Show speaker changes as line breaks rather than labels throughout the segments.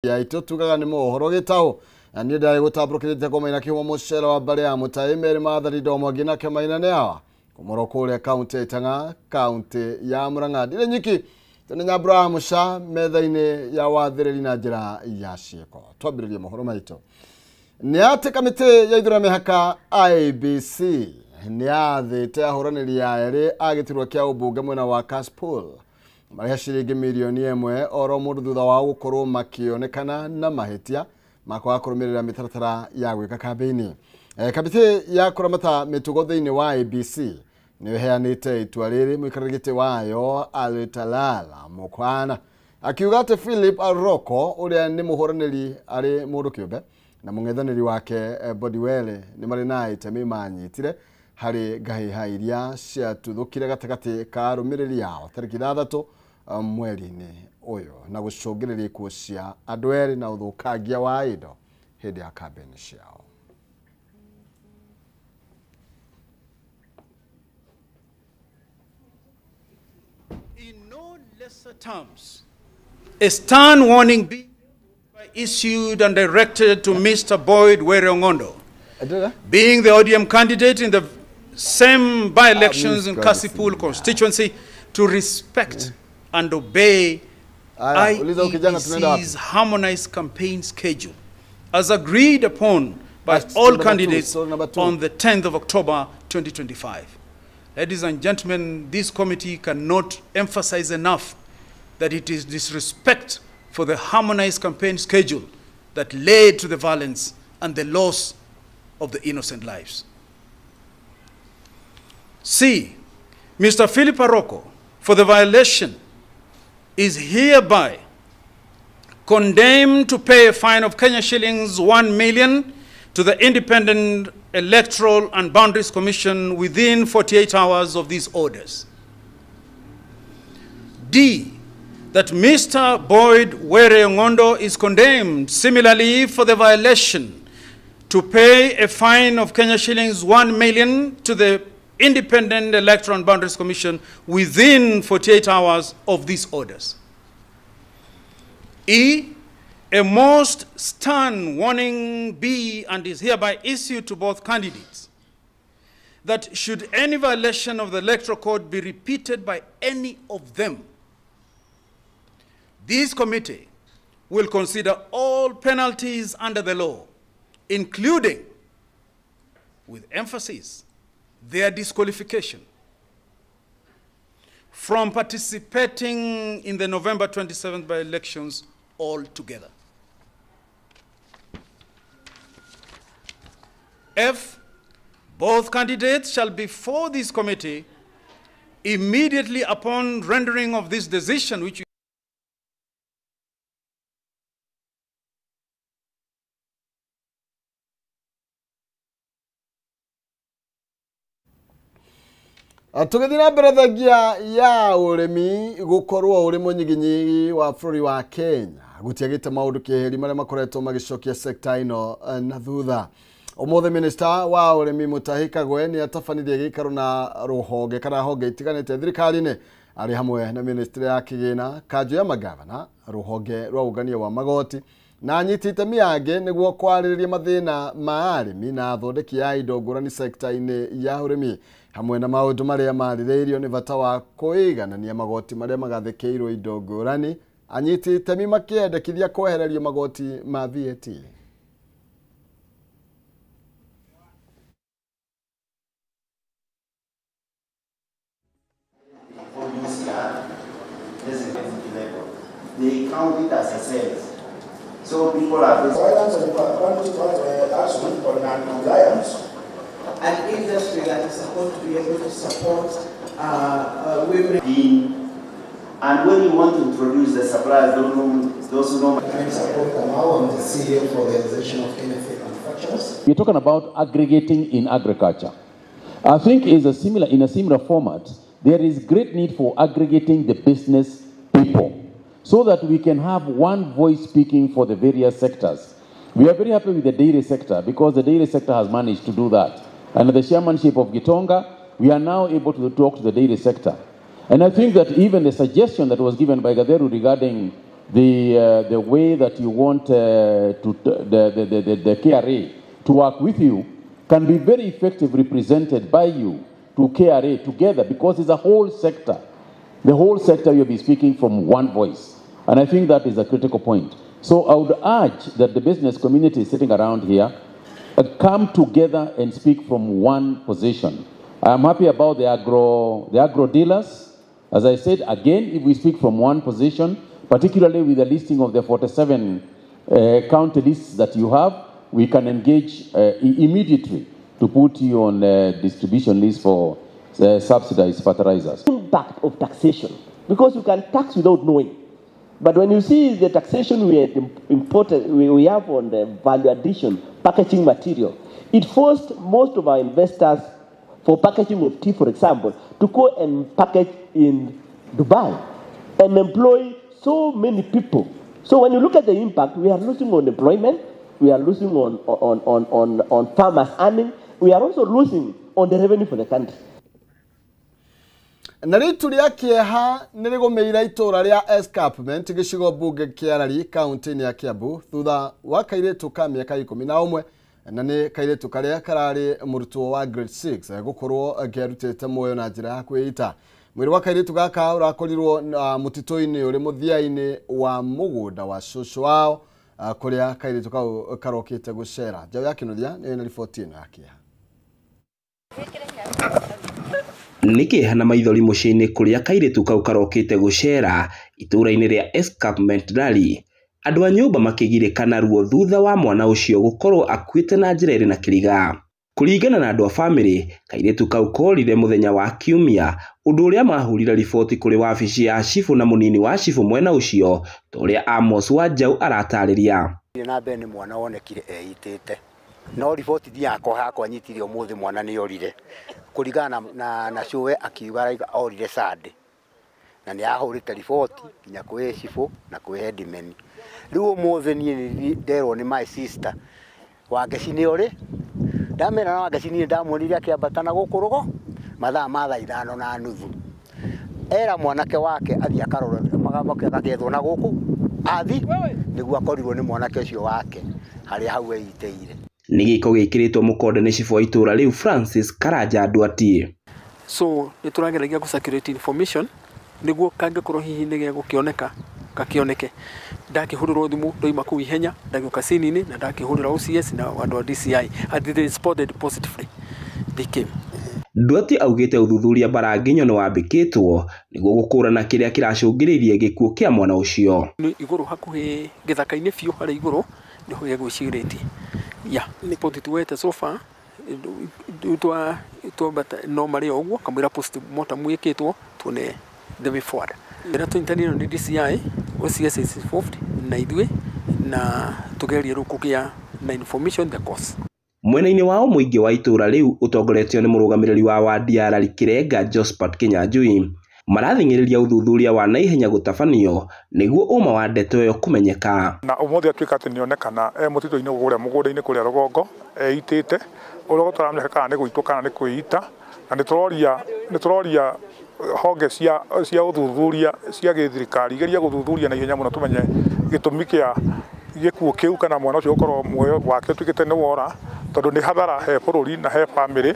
ya ito tugaga ni mohoro gitao ani ndai gutamburukirite kumaina kiwa mucera wa bale ya mutaimeri mathari domogina kemaina ne awa kumoro kule county Tanga county ya Murang'a dire nyiki tene Abraham Sha methaine ya wathiriri na njira ya cieko twambiririe mohoro maito ni ate kamite ya ithurame haka IBC ni athite ahoraniri ya eri agitirwa kia ubunge mwena wa Kaspool maria ciringi milioni 1 oro mundu thutha wa gukorwo makionekana na mahetia makwa kurumirira mitaratara ya gwika kambeni kamite ya kuramata mitugo thiini wa IBC ni heanite itua riri mwikarigite wayo alitalala mukwana akiuga ati Philip Aroko uria ni muhoraniri ari mundu kiumbe na mungethaniri wake Bodiwele ni mari na itemi manyitire hari gahiha iria cia tuthukire gatagati ka rumiriri yao tariki 6 mweri-ini uyu na gucungiriria ikuo cia andu eri na uthukangia wa indo hindi ya kambeni ciao.
In no lesser terms, a stern warning issued and directed to Mr. Boyd Were-Ongondo, being the ODM candidate in the same by-elections in Kasipul constituency, to respect and obey IEC's harmonized campaign schedule as agreed upon by all candidates on the 10th of October 2025. Ladies and gentlemen, this committee cannot emphasize enough that it is disrespect for the harmonized campaign schedule that led to the violence and the loss of the innocent lives. C. Mr. Philip Aroko, for the violation, is hereby condemned to pay a fine of Kenya shillings 1 million to the Independent Electoral and Boundaries Commission within 48 hours of these orders. D. That Mr. Boyd Were-Ongondo is condemned similarly for the violation to pay a fine of Kenya shillings 1 million to the Independent Electoral and Boundaries Commission within 48 hours of these orders. E. A most stern warning be and is hereby issued to both candidates that should any violation of the Electoral Code be repeated by any of them, this committee will consider all penalties under the law, including, with emphasis, their disqualification from participating in the November 27th by-elections altogether. F. Both candidates shall be before this committee immediately upon rendering of this decision, which
Tugithina berethagia ya urimi gukorwo uri munyiginyi wa bũrũri wa Kenya gutiagite maundu kiheri maria makoretwo magicokia sekta ino na thutha. Umuthe minister wa urimi Mutahi Kagwe ni atafanirie gikaro na ruhonge kana honge itiganite thirikari-ini ari hamwe na ministry ya kigina kanjo ya magavana ruhonge rwa ugania wa magoti na anyitite miange niguo kwaririria mathina ma arimi na athondeki ya indo ngurani sekta-ini ya urimi hamwe na maundu maria maririirio ni bata wa kuiganania magoti maria magathekeirwo indo ngurani anyitite mi makiendekithia kwehererio magoti ma VAT.
They count it as a sales. So people are violence and action for non-compliance.
An industry that is supposed to be able to support women.
And when you want to introduce the suppliers, those who know.
I support Kamau, I'm the CEO for the Organization of NFA Manufacturers.
We're talking about aggregating in agriculture. I think in a similar format, there is great need for aggregating the business people so that we can have one voice speaking for the various sectors. We are very happy with the dairy sector because the dairy sector has managed to do that. Under the chairmanship of Gitonga, we are now able to talk to the dairy sector. And I think that even the suggestion that was given by Gatheru regarding the way that you want the KRA to work with you can be very effectively represented by you to KRA together, because it's a whole sector. The whole sector you'll be speaking from one voice. And I think that is a critical point. So I would urge that the business community sitting around here come together and speak from one position. I am happy about the agro dealers. As I said, again, if we speak from one position, particularly with the listing of the 47 county lists that you have, we can engage immediately to put you on a distribution list for subsidized fertilizers.
Impact of taxation, because you can tax without knowing. But when you see the taxation we have on the value addition, packaging material, it forced most of our investors for packaging of tea, for example, to go and package in Dubai and employ so many people. So when you look at the impact, we are losing on employment, we are losing on farmers earning, we are also losing on the revenue for the country.
Nari tulia kieha nirigomeira itora ria escarpment gicigo bunge kiarari county ya Kiambu thutha wa kairetu ka miaka 11 na ni kairetu karia karari murutwo wa grade 6 gukorwo ngerutete moyo na njira ya kwita. Mwiri wa kairetu gaka urakorirwo mutito-ini uri muthiaini wa mugunda wa shosho wao kuria kairetu kau karokite gucera. Njau ya kinuthia ni na ripoti ino ya kieha.
Niki hana maithori muciini kuria kairetu kau karokite gucera itura-ini ria Escarpment Rally. Andu a nyumba makigirikana ruo thutha wa mwana ucio gukorwo akuite na njira iri na kiriga. Kuringana na andu a family, kairetu kau korire muthenya wa Kiumia, undu uria mahurira riboti kuri wabici ya cifu na munini wa cifu mwena ucio, toria Amos Wanjau aratariria.
Na bene mwana wonekire eitete. No riboti ndi yakwa nyitire umuthi mwana ni orire. Kurigana na showe akiuga raiga orire Sunday. Na ni ahurite riboti nginya kwi cifu na kwi headman. Riu umuthi ni nderwo ni my sister. Wangeci ni uri. Ndamera na wangeci ni ndamwonire akiambata na gukurugo mathaa ma 5:30. Era mwanake wake athia karora magamba akagethwo na guku athi niguo akorirwo ni mwanake ucio wake haria hau eiteire.
Nigiko gikiritwo mukonde ni cifu wa itura riu Francis Karanja Ndwatie.
So niturageragia gusakirate information niguo kangikorwo hihi nige gukioneka kakioneke. Ndakihuriro thimu ndoima ku ihenya ndagioka sinini na ndakihurira OCS na andu wa DCI and they responded positively. They came.
Ndwatie augite uthuthuria baranginyo no wambikitwo niguo gukurana kiria kiracungiririe gikuo kia mwana ucio.
Iguru hakuhi githaka-ini fiu hari iguru niho yegwiciriti. Ya ripoti tuwete so far bata normally ogwo kamera post mortem mwikitwo tune the way forward. Ira tuintaniro ni DCI OCS is involved na idwe na tugeria rukugia na information the cause.
Mwena-ini wao muingi wa itura riu utongoretio ni murugamiriri wa wadi ya Rari Kirenga Josephat Kinyanjui marathingiriria uthuthuria wa naihenya gutabanio niguo uma wa ndeto yo kumenyeka.
Na umuthi atuika ati nionekana mutito-ini guria mugunda-ini kuria Rugongo eitite uria gutaramenya kana ni guitwo kana ni kuita na nituroria honge cia uthuthuria cia githirikari igeria guthuthuria na ihenya muno tumenye gitumi kia gikuo kiu kana mwana ucio ukorwo muoyo wake twikite ni wora tondu ni hathara he bururi na he family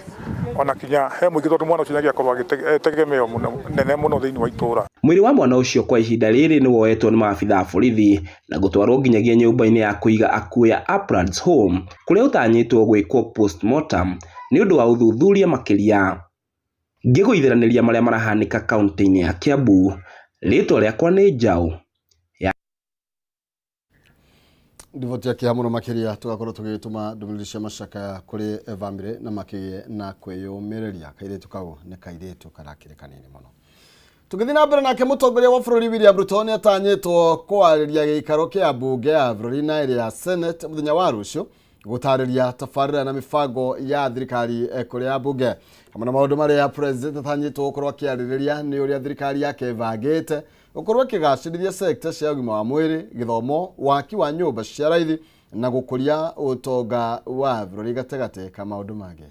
ona kinya he muingi tondu mwana ucio nyagia korwo agitegemeo muno nene muno thiini wa itura.
Mwiri wa mwana ucio kwa ihinda riri ni woetwo ni maabitha a borithi na gutwarwo nginyagia nyumba-ini ya kuiga akuo ya Uplands Home kuria utanyitwo gwikwo postmortem ni undu wa uthuthuria makiria. Ngiguitheraniria maria marahanika kaunti-ini ya Kiambu, ritwa riakwa ni Njau.
Ndivoti ya kihamuno makiria tugakorwo tugituma ndumiriria cia macaka kuri family na makirie na kwiyumireria kairetu kau ni kairetu karakire kanini muno. Tugithina na mbere nake mutongoria wa bururi William Ruto ni atanyitwo kwariria giikaro kia bunge ya bururi na area Senate muthenya wa rucio gutariria tafarira na mifango ya thirikari kuria bunge. Hamwe na maundu maria president atanyitwo gukorwo akiaririria ni uria thirikari yake ivangite gukorwo kigacirithia sector cia ugima wa mwiri, githomo, waki wa nyumba cia raithi na gukuria utonga wa bururi gategate ka maundu mangĩ.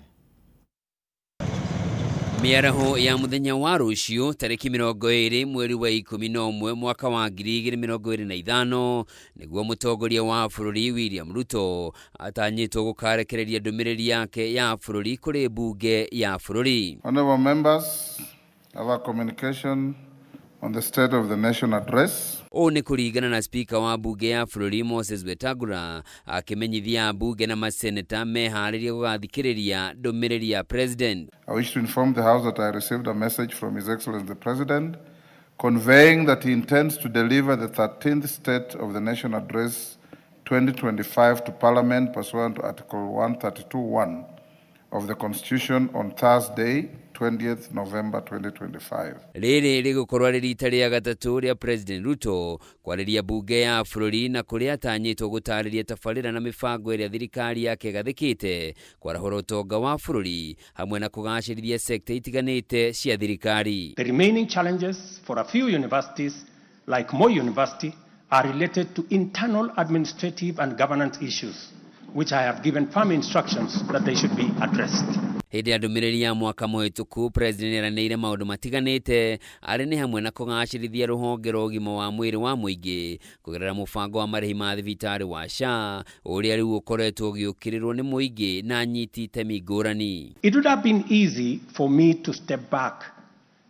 Miaraho ya muthenya wa rucio tariki 20 mweri wa 11 mwaka wa 2025 niguo mutongoria wa bururi William Ruto atanyitwo gukarekereria ndumiriri yake ya bururi kuri bunge ya bururi.
Honorable members, our communication on the State of the Nation address.
O ni kuringana na speaker wa bunge ya bururi Moses Wetangula akimenyithia bunge na maseneta mehariria gugathikiriria ndumiriri ya president.
I wish to inform the House that I received a message from His Excellency the President conveying that he intends to deliver the 13th State of the Nation Address 2025 to Parliament pursuant to Article 132(1) of the Constitution on Thursday, 20th November 2025.
Riri rigukorwa rita ria gatatu ria President Ruto kwariria bunge ya bururi na kuria atanyitwo gutariria tabarira na mibango iria thirikari yake gathikite kwarahora utonga wa bururi hamwe na kugacirithia sekta itiganite cia thirikari.
The remaining challenges for a few universities like Moi University are related to internal administrative and governance issues, which I have given firm instructions that they should be addressed.
Hindi ya ndumiriri ya mwaka muhituku president eraneire maundu matiganite ari ni hamwe na kugacirithia ruhonge rwa ugima wa mwiri wa muingi kugerera mubango wa marihi ma thibitari wa SHA uria riu ukoretwo ugiukirirwo ni muingi na nyiti itemi ngurani.
It would have been easy for me to step back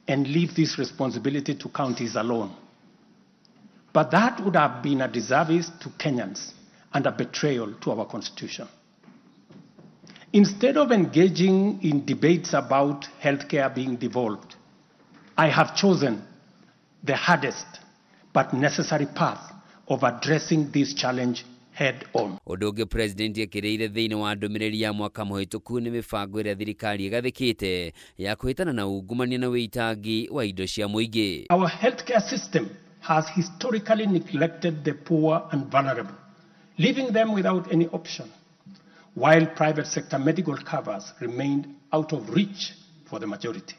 and leave this responsibility to counties alone, but that would have been a disservice to Kenyans and a betrayal to our constitution. Instead of engaging in debates about healthcare being devolved, I have chosen the hardest but necessary path of addressing this challenge head on.
Odoge president yakireire thiini wa ndumiriri ya mwaka muhituku ni mibango iria thirikari igathikite ya kuhitana na ungumania na witangi wa indo cia muingi.
Our healthcare system has historically neglected the poor and vulnerable, leaving them without any option, while private sector medical covers remained out of reach for the majority.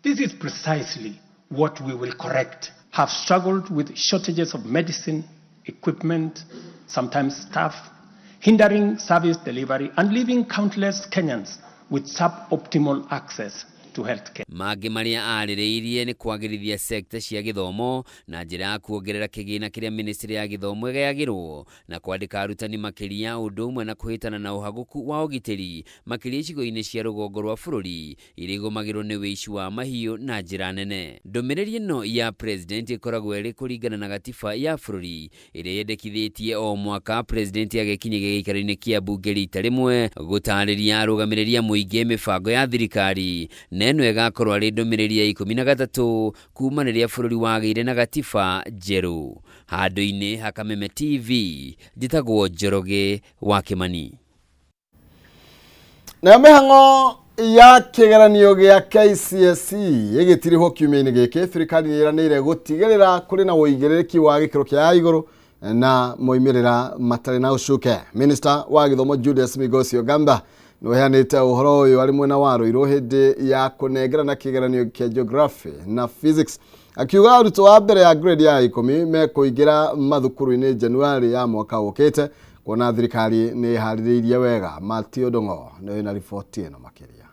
This is precisely what we will correct. Have struggled with shortages of medicine, equipment, sometimes staff, hindering service delivery and leaving countless Kenyans with suboptimal access to healthcare.
Magi maria aririirie ni kwagirithia sekta cia githomo na njira ya kuongerera kigina kiria ministry ya githomo igayagirwo na kwandika arutani makiria undu umwe na kuhitana na uhaguku wa ugitiri makiria icigo-ini cia rugongo rwa bururi irigomagirwo ni wici wa mahiu na njira nene. Ndumiriri ino ya president ikoragwo iri kuringana na gatiba ya bururi iria yendekithitie o mwaka president agekinyagia giikaro-ini kia bunge rita rimwe gutariria arugamiriri a muingi mibango ya thirikari neno igakorwo ari ndumiriri ya 13 kuma riria bururi wageire na gatiba njeru. Handu-ini ha Kameme TV njitagwo Njoroge wa Kimani.
Na mihango ya kigeranio gia KCSE igitiriho kiumia-ini giki thirikari niranire gutigirira kuri na uigiriki wa gikiro kia iguru na moimirira matari na ucuke. Minister wa githomo Julius Migosi Ogamba noheanite uhoro uyu ari mwena wa Ruiru hindi ya kunengera na kigeranio kia geography na physics akiuga arutwo wa mbere ya grade ya 10 mekuingira mathukuru-ini Januari ya mwaka ukite kuona thirikari ni haririirie wega. Matthew Dongo no na report ino makiria.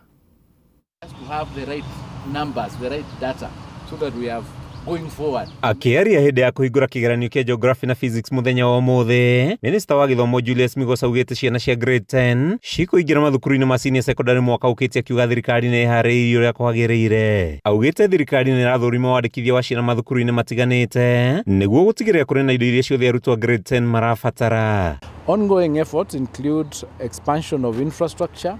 To have the right numbers, the right data so that we have going forward.
Akiaria hindi ya kuhingura kigeranio kia geography na physics muthenya wa umuthi, Minister wa githomo Julius Migosi augite ciana cia grade 10 cikuingira mathukuru-ini ma senior secondary mwaka ukite akiuga thirikari ni haririirie uria kwagiriire. Augite thirikari ni irathurima wandikithia wa ciana mathukuru-ini matiganite niguo gutigirira kuri na indo iria ciothe arutwo grade 10 marabatara.
Ongoing efforts include expansion of infrastructure,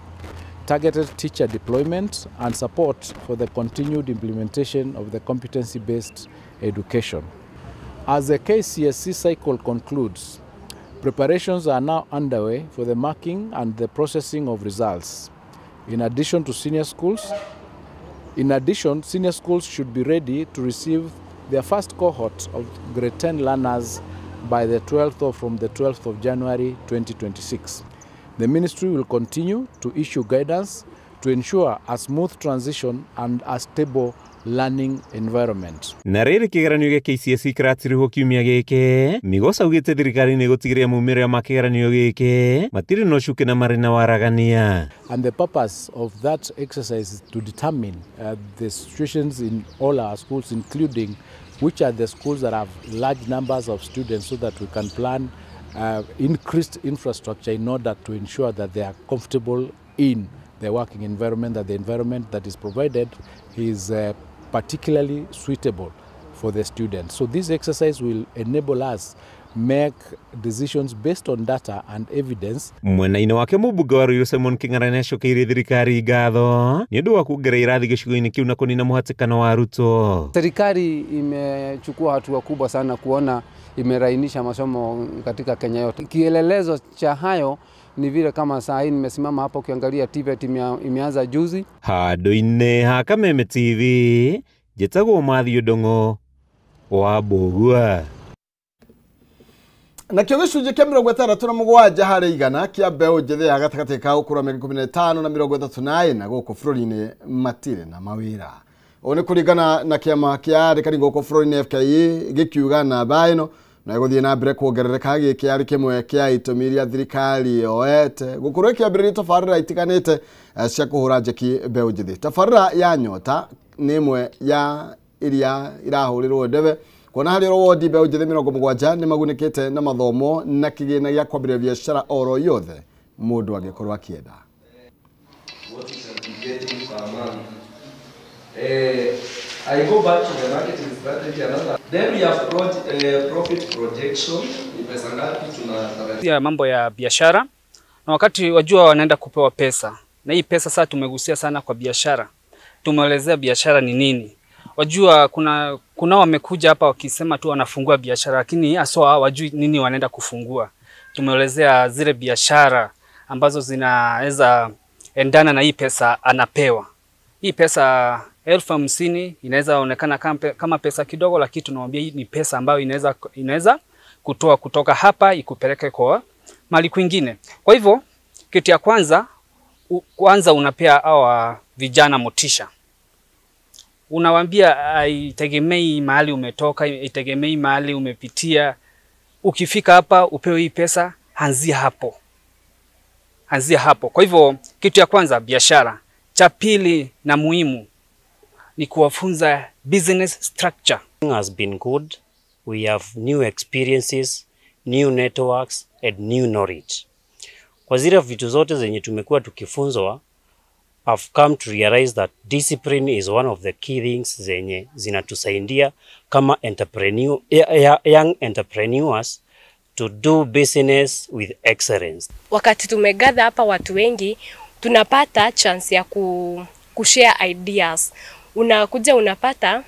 targeted teacher deployment and support for the continued implementation of the competency-based education. As the KCSE cycle concludes, preparations are now underway for the marking and the processing of results. In addition, senior schools should be ready to receive their first cohort of grade 10 learners by from the 12th of January 2026. The ministry will continue to issue guidance to ensure a smooth transition and a stable learning environment.
Na rĩrĩ kĩgeranio gĩa KCSE kĩratirwo kiumia gĩkĩ, Migos augĩte thirikari nĩ gũtigĩrĩra maumĩrĩra ma kĩgeranio gĩkĩ matirĩ na ũcuke na marĩ na waragania.
And the purpose of that exercise is to determine the situations in all our schools, including which are the schools that have large numbers of students, so that we can plan increased infrastructure in order to ensure that they are comfortable in the working environment, that the environment that is provided is particularly suitable for the students. So this exercise will enable us make decisions based on data and evidence.
Mwena-inĩ wake mũmbunge wa Ruiru Simon Kĩng'ara nĩacokeirie thirikari ngatho nĩ ũndũ wa kuongerera irathi gĩcigo-inĩ kĩu na kũnina mũhatĩkano wa arutwo.
Serikali imechukua hatua kubwa sana kuona imerainisha masomo katika Kenya yote. Kielelezo cha hayo ni vile kama saa hii nimesimama hapo ukiangalia TVET imeanza juzi.
Handũ-inĩ ha Kameme TV, njĩtagwo Matthew Ndong'o wa Mbũgua.
Na kĩo gĩcunjĩ kĩa 67 harĩ igana kĩa mbeũ njĩthĩ ya gatagatĩ ka ũkũrũ wa 15 na 34 gũkũ bũrũri-inĩ matirĩ na mawĩra. Ũũ nĩ kũringana na kĩama kĩa thirikari gũkũ bũrũri-inĩ FKE gĩkiuga namba ĩno na gũthiĩ na mbere kuongerereka gĩkĩ arĩ kĩmwe kĩa itũmi iria thirikari yoete gũkorwo ĩkĩambĩrĩria tabarĩra itiganĩte cia kũhũra njeki mbeũ njĩthĩ. Tabarĩra ya Nyota nĩ ĩmwe ya iria irahũrĩrwo ndebe kuona harĩ wodi mbeũ njĩthĩ 70 nĩ magunĩkĩte na mathomo na kĩgĩna gĩa kwambĩrĩria biacara oro yothe mũndũ angĩkorwo akĩenda.
I go back to the marketing strategy another. Then we have profit projection. Pesa ngapi tunatarajia?
Mambo ya biashara na wakati wajua wanaenda kupewa pesa. Na hii pesa sasa tumegusia sana kwa biashara. Tumeelezea biashara ni nini. Wajua kuna wamekuja hapa wakisema tu wanafungua biashara lakini aswa wajui nini wanaenda kufungua. Tumeelezea zile biashara ambazo zinaweza endana na hii pesa anapewa. Hii pesa 50,000 inaweza onekana kama pesa kidogo, lakini tunamwambia hii ni pesa ambayo inaweza kutoa kutoka hapa ikupeleke kwa mali kwingine. Kwa hivyo kitu ya kwanza unapea hawa vijana motisha. Unawaambia haitegemei mahali umetoka, haitegemei mahali umepitia. Ukifika hapa upewe hii pesa, anzia hapo. Anzia hapo. Kwa hivyo kitu ya kwanza biashara. Cha pili na muhimu ni kuwafunza business structure.
Has been good. We have new experiences, new networks and new knowledge. Kwa zile vitu zote zenye tumekuwa tukifunzwa, I've come to realize that discipline is one of the key things zenye zinatusaidia kama young entrepreneurs to do business with excellence.
Wakati tumegather hapa watu wengi, tunapata chance ya kushare ideas. Unakuja unapata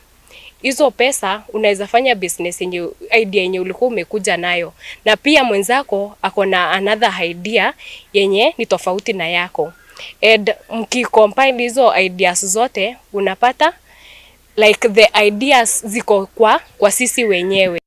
hizo pesa unaweza fanya business yenye idea yenye ulikuwa umekuja nayo, na pia mwenzako akona another idea yenye ni tofauti na yako. And mkicombine hizo ideas zote unapata like the ideas ziko kwa sisi wenyewe.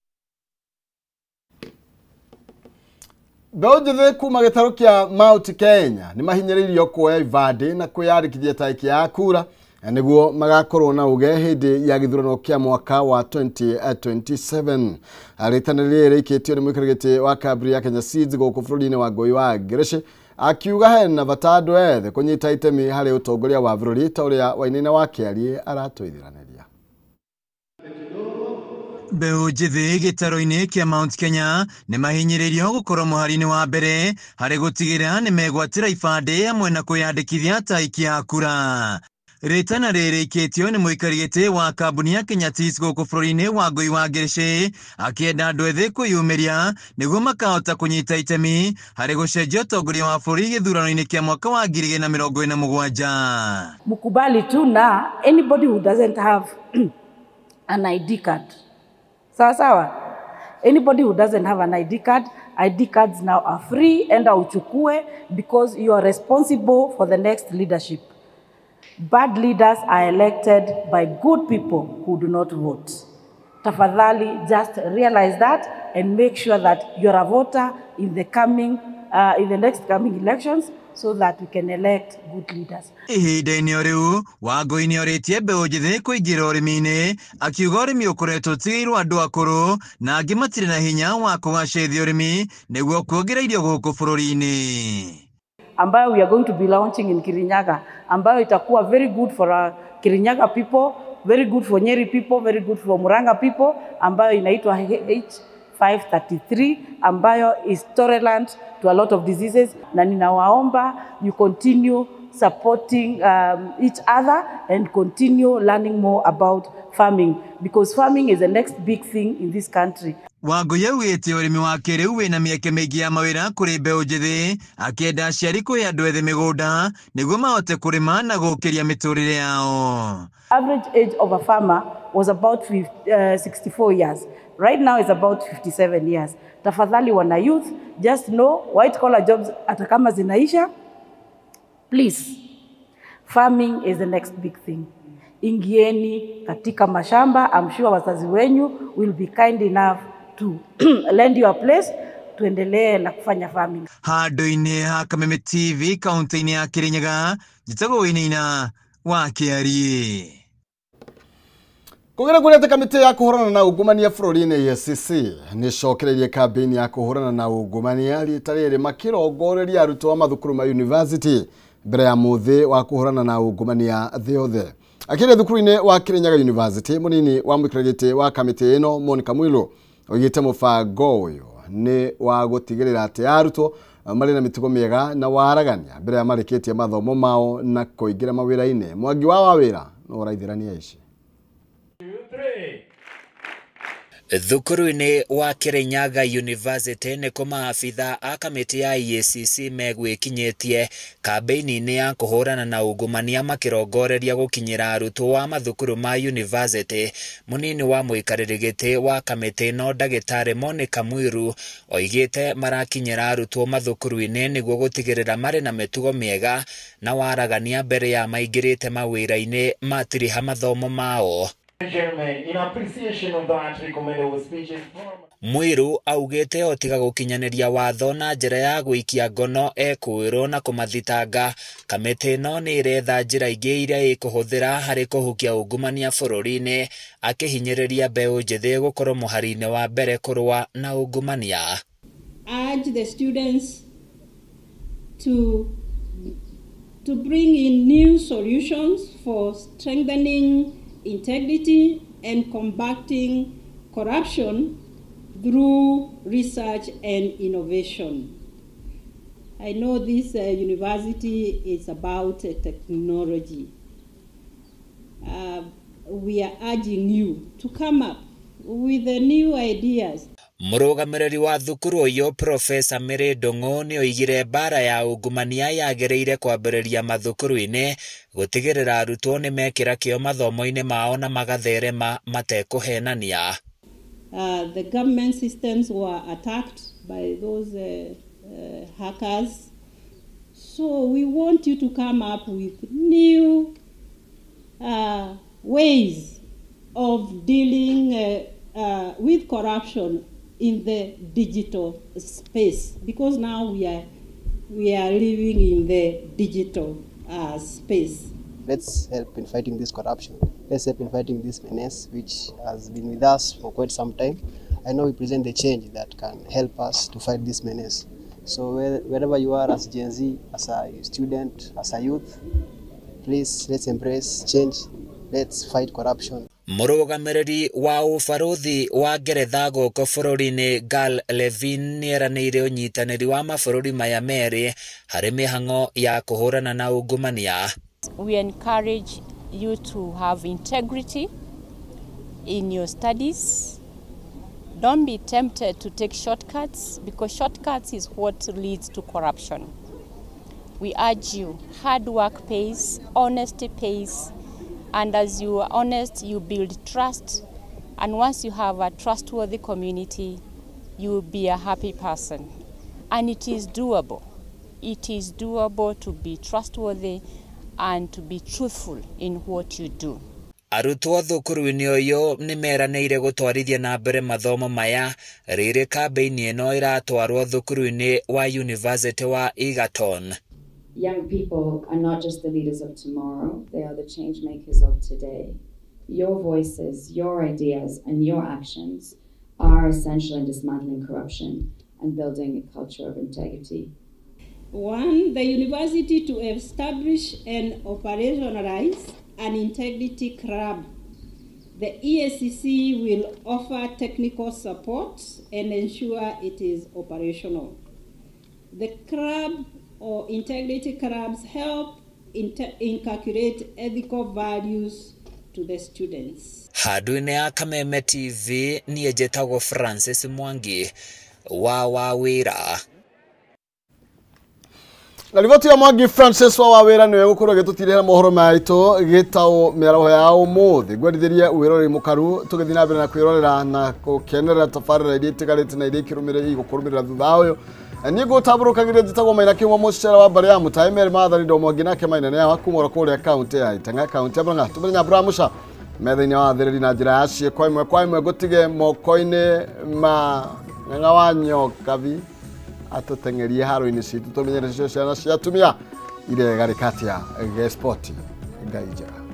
Mbeũ njĩthĩ kuma gĩtarũ kĩa Mount Kenya nĩ mahinyĩrĩirio kuoya ibandĩ na kwĩyandĩkithia tarĩki ya kura nĩguo magakorwo na ũge hĩndĩ ya gĩthurano kĩa mwaka wa 2027. Rĩtana rĩrĩ rĩikĩtio nĩ mũikarĩri gĩtĩ wa kambuni ya Kenya Seeds gũkũ bũrũri-inĩ wa Ngũi wa Ngereshe, akiuga hena bata andũ ethĩ kũnyita itemi harĩ ũtongoria wa bũrũri ta ũrĩa Wainaina wa Kĩarĩ aratũithĩranĩria.
Mbeũ njĩthĩ gĩtarũ-inĩ kĩa Mount Kenya nĩ mahinyĩrĩirio gũkorwo mũhari-inĩ wa mbere harĩ gũtigĩrĩra nĩ megwatĩra ibandĩ hamwe na kwĩyandĩkithia tarĩki ya kura. Rĩtana rĩrĩ rĩikĩtio nĩ mũikarĩri gĩtĩ wa kambuni ya Kenya Seeds gũkũ bũrũri-inĩ wa Ngũi wa Ngereshe, akĩenda andũ ethĩ kwĩyumĩria nĩguo makahota kũnyita itemi harĩ gũcenjia ũtongoria wa bũrũri gĩthurano-inĩ kĩa mwaka wa 2027.
Mkubali tu na anybody who doesn't have an ID card. Sawa. Anybody who doesn't have an ID cards now are free and uchukue because you are responsible for the next leadership. Bad leaders are elected by good people who do not vote. Tafadhali, just realize that and make sure that you're a voter in the next coming elections so that we can elect good leaders.
Ihinda-inĩ o rĩu Wangũi nĩorĩtie mbeũ njĩthĩ kũingĩra ũrĩmi-inĩ akiuga ũrĩmi ũkoretwo ũtigĩirwo andũ akũrũ na angĩ matirĩ na hinya wa kũgacĩrithia ũrĩmi nĩguo kuongerera irio gũkũ bũrũri-inĩ.
Ambayo we are going to be launching in Kirinyaga, ambayo itakuwa very good for our Kirinyaga people, very good for Nyeri people, very good for Murang'a people, ambayo inaitwa H533, ambayo is tolerant to a lot of diseases, na ninawaomba you continue supporting each other and continue learning more about farming, because farming is the next big thing in this country.
Wangũi augĩte ũrĩmi wa kĩrĩu wĩna mĩeke mĩingĩ ya mawĩra kũrĩ mbeũ njĩthĩ, akĩenda aciari kũhe andũ ethĩ mĩgũnda nĩguo mahote kũrĩma na gũkĩria mĩtũrĩre yao.
Average age of a farmer was about 64 years. Right now it's about 57 years. Tafadhali wana youth, just know white collar jobs hata kama zinaisha. Please, farming is the next big thing. Ingieni katika mashamba. I'm sure wazazi wenyu will be kind enough to lend you a place, tuendelee na kufanya farming.
Handũ-inĩ ha Kameme TV kaunti-inĩ ya Kirinyaga, njĩtagwo Wĩinaina wa Kĩarie.
Kũgera kũrĩa kamĩtĩ ya kũhũrana na ungumania bũrũri-inĩ EACC nĩcokereirie kambĩini ya kũhũrana na ungumania rita rĩrĩ makĩrongoreria arutwo a mathukuru ma university mbere ya mũthĩ wa kũhũrana na ungumania thĩ yothe. Akĩrĩa thukuru-inĩ wa Kirinyaga University, mũnini wa mũikarĩri gĩtĩ wa kamĩtĩ ĩno Monica Mwilu oigĩte mũbango ũyũ nĩ wa gũtigĩrĩra atĩ arutwo marĩ na mĩtugo mĩega na waragania mbere ya marĩkĩtie mathomo mao na kũingĩra mawĩra-inĩ. Mwangi wa wĩra no ũraithĩrania ici.
Thukuru-inĩ wa Kirinyaga University nĩko maabitha a kamĩtĩ ya EACC megwĩkinyĩtie kambĩini-inĩ ya kũhũrana na ungumania makĩrongoreria gũkinyĩra arutwo a mathukuru ma university. Mũnini wa mũikarĩri gĩtĩ wa kamĩtĩ ĩno ndagĩtarĩ Monica Mwilu oigĩte marakinyĩra arutwo mathukuru-inĩ nĩguo gũtigĩrĩra marĩ na mĩtugo mĩega na waragania mbere ya maingĩrĩte mawĩra-inĩ matiriha mathomo mao.
In appreciation of that recommended speeches.
Mwilu augĩte otiga gũkinyanĩria watho na njĩra ya gũikia ngono ekwĩrwo na kũmathitanga. Kamĩtĩ ĩno nĩ iretha njĩra ingĩ iria ĩkũhũthĩra harĩ kũhukia ungumania bũrũri-inĩ, akĩhinyĩrĩria mbeũ njĩthĩ gũkorwo mũhari-inĩ wa mbere kũrũa na ungumania.
Urge the students to bring in new solutions for strengthening integrity and combating corruption through research and innovation. I know this university is about technology. We are urging you to come up with new ideas.
Mũrũgamĩrĩri wa thukuru ũyũ Profesa Mary Ndung'u nĩ oigire mbara ya ungumania yagĩrĩire kwambĩrĩria mathukuru-inĩ gũtigĩrĩra arutwo nĩ mekĩra kĩo mathomo-inĩ mao na magatherema matekũhenania.
The government systems were attacked by those hackers. So we want you to come up with new ways of dealing with corruption in the digital space, because now we are living in the digital space.
Let's help in fighting this corruption. Let's help in fighting this menace, which has been with us for quite some time. I know we present the change that can help us to fight this menace. So wherever you are as Gen Z, as a student, as a youth, please let's embrace change. Let's fight corruption.
Mũrũgamĩrĩri wa ũbarũthi wa Ngeretha gũkũ bũrũri-inĩ Gal Levin nĩeranĩire ũnyitanĩri wa mabũrũri maya merĩ harĩ mĩhang'o ya kũhũrana na ungumania.
We encourage you to have integrity in your studies. Don't be tempted to take shortcuts, because shortcuts is what leads to corruption. We urge you, hard work pays, honesty pays. And as you are honest, you build trust. And once you have a trustworthy community, you will be a happy person. And it is doable. It is doable to be trustworthy and to be truthful in what you do.
Arutwo thukuru-inĩ ũyũ nĩ meranĩire gũtwarithia na mbere mathomo maya rĩrĩ kambĩini ĩno ĩratwarwo thukuru-inĩ wa University wa Egerton.
young people are not just the leaders of tomorrow, they are the change makers of today. Your voices, your ideas, and your actions are essential in dismantling corruption and building a culture of integrity.
One, the university to establish and operationalize an integrity club. The EACC will offer technical support and ensure it is operational. The club or integrity clubs help inculcate ethical values to the students.
Handu-inĩ ya Kameme TV niĩ njĩtagwo Francis Mwangi wa Wawĩra.
Na riboti ya Mwangi Francis wa Wawĩra niwe gũkorwo gĩtũtirĩra mohoro maitũ gĩtaũ mĩaraho ya ũmũthĩ gwendithĩria wĩroreri mũkaru tũgĩthiĩ na mbere na kwĩrorera na gũkenerera tabarĩra iria itigarĩte na iria igũkũrũmĩrĩra thutha ũyũ. Niĩ ngũtambũrũkagĩria njĩtagwo Maina Kĩng'wa mũcera wa mbarĩ ya Mutahi Maathani Ndomwangi nake Maina nĩ akumũra kũrĩa kaunti ya Itanger, kaunti ya Murang'a. Tũmenya Abraham Musa metha-inĩ wa thirĩri na njĩra ya ciĩko kwa ĩmwe gũtige moko-inĩ ma ng'ang'a wa nyokabi atũteng'erie haro-inĩ citũ tũmenyere cio ciana cia atumia iria garĩkati ya gespoti Ngai njega.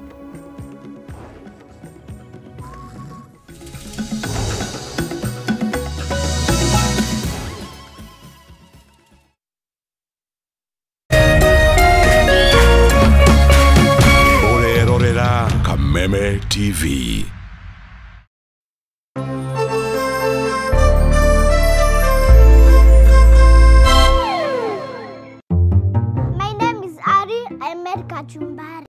Kameme TV.